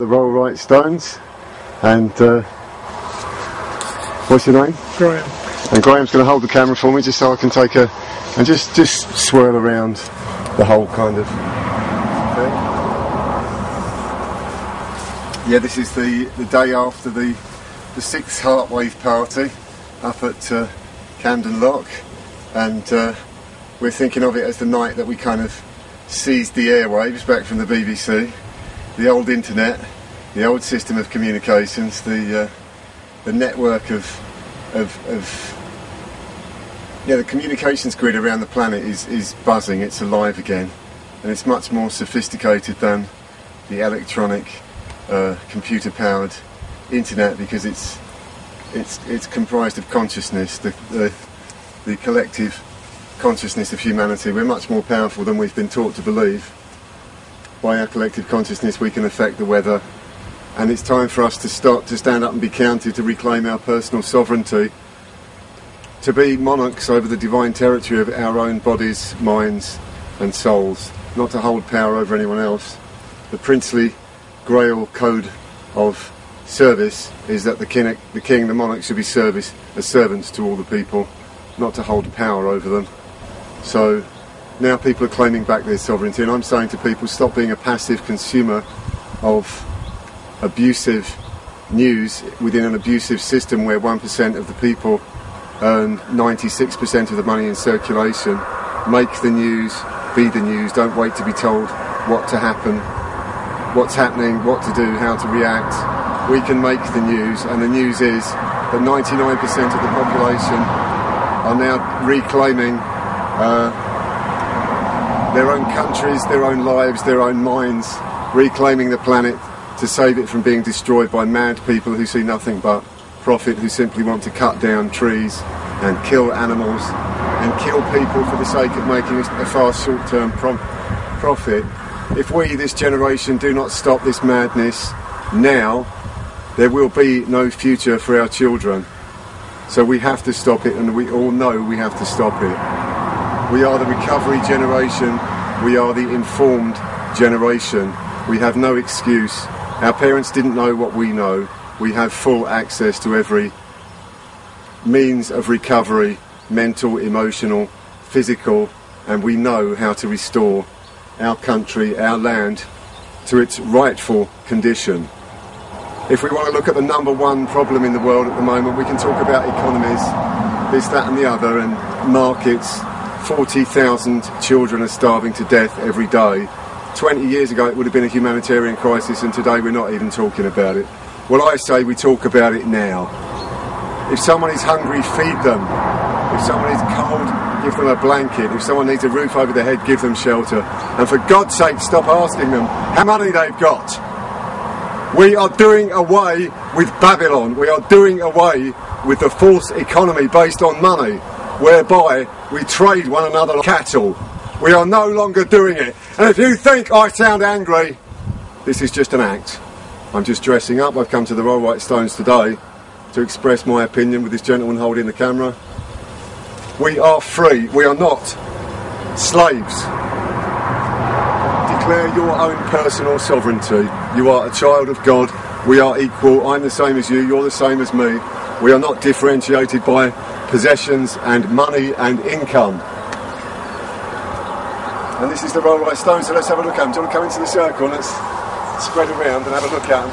The Rollright Stones, and what's your name? Graham. And Graham's going to hold the camera for me just so I can take a and just swirl around the whole kind of thing. Yeah, this is the day after the 6th Heartwave party up at Camden Lock, and we're thinking of it as the night that we kind of seized the airwaves back from the BBC. The old internet, the old system of communications, the network of the communications grid around the planet is buzzing. It's alive again, and it's much more sophisticated than the electronic, computer-powered internet, because it's comprised of consciousness, the collective consciousness of humanity. We're much more powerful than we've been taught to believe. By our collective consciousness we can affect the weather, and it's time for us to stand up and be counted, to reclaim our personal sovereignty, to be monarchs over the divine territory of our own bodies, minds and souls, not to hold power over anyone else. The princely grail code of service is that the king, the monarch, should be as servants to all the people, not to hold power over them. So now people are claiming back their sovereignty, and I'm saying to people, stop being a passive consumer of abusive news within an abusive system where 1% of the people earn 96% of the money in circulation. Make the news, be the news. Don't wait to be told what to happen, what's happening, what to do, how to react. We can make the news, and the news is that 99% of the population are now reclaiming their own countries, their own lives, their own minds, reclaiming the planet to save it from being destroyed by mad people who see nothing but profit, who simply want to cut down trees and kill animals and kill people for the sake of making a fast short-term profit. If we, this generation, do not stop this madness now, there will be no future for our children. So we have to stop it, and we all know we have to stop it. We are the recovery generation, we are the informed generation. We have no excuse. Our parents didn't know what we know. We have full access to every means of recovery, mental, emotional, physical, and we know how to restore our country, our land, to its rightful condition. If we want to look at the number one problem in the world at the moment, we can talk about economies, this, that and the other, and markets. 40,000 children are starving to death every day. 20 years ago it would have been a humanitarian crisis, and today we're not even talking about it. Well, I say we talk about it now. If someone is hungry, feed them. If someone is cold, give them a blanket. If someone needs a roof over their head, give them shelter. And for God's sake, stop asking them how money they've got. We are doing away with Babylon. We are doing away with the false economy based on money, whereby we trade one another like cattle. We are no longer doing it. And if you think I sound angry, this is just an act. I'm just dressing up. I've come to the Rollright Stones today to express my opinion with this gentleman holding the camera. We are free. We are not slaves. Declare your own personal sovereignty. You are a child of God. We are equal. I'm the same as you. You're the same as me. We are not differentiated by possessions and money and income. And this is the Rollright Stones, so let's have a look at them. Do you want to come into the circle? Let's spread around and have a look at them.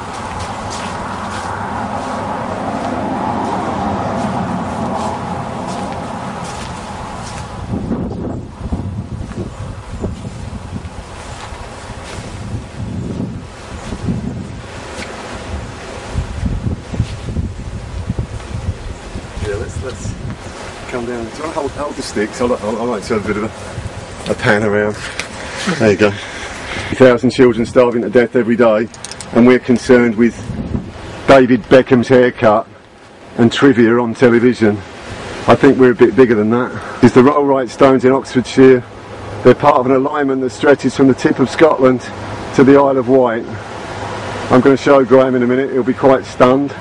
Yeah, let's come down. Do you want to hold the sticks? I like to have a bit of a pan around. There you go. 1,000 children starving to death every day, and we're concerned with David Beckham's haircut and trivia on television. I think we're a bit bigger than that. It's the Rollright Stones in Oxfordshire. They're part of an alignment that stretches from the tip of Scotland to the Isle of Wight. I'm going to show Graham in a minute. He'll be quite stunned.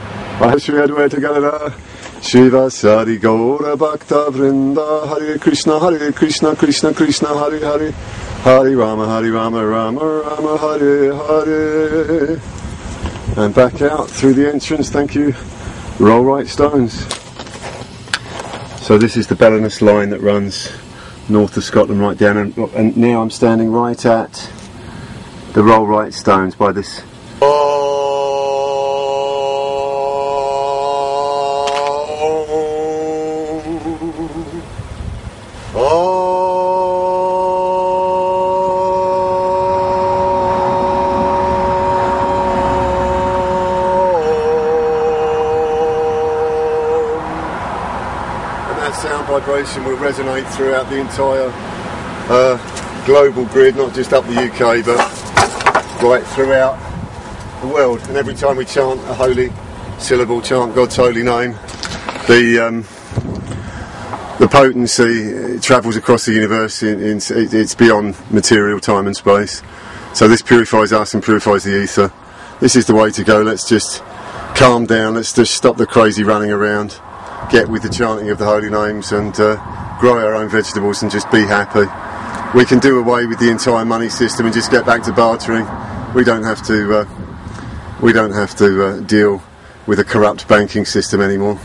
Should we head away together? Shiva Sari Gaura Bhakta Vrinda Hare Krishna Krishna Krishna Hare Hare Hare Rama Rama Rama Hare Hare and back out through the entrance. Thank you, Rollright Stones. So this is the Ballinus line that runs north of Scotland right down, and now I'm standing right at the Rollright Stones by this. Sound vibration will resonate throughout the entire global grid, not just up the UK but right throughout the world. And every time we chant a holy syllable, chant God's holy name, the potency travels across the universe. It's beyond material time and space. So this purifies us and purifies the ether. This is the way to go. Let's just calm down. Let's just stop the crazy running around. Get with the chanting of the holy names and grow our own vegetables and just be happy. We can do away with the entire money system and just get back to bartering. We don't have to deal with a corrupt banking system anymore.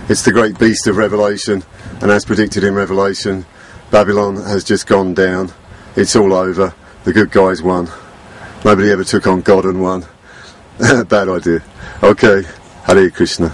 It's the great beast of Revelation, and as predicted in Revelation, Babylon has just gone down. It's all over. The good guys won. Nobody ever took on God and won. Bad idea. Okay, Hare Krishna.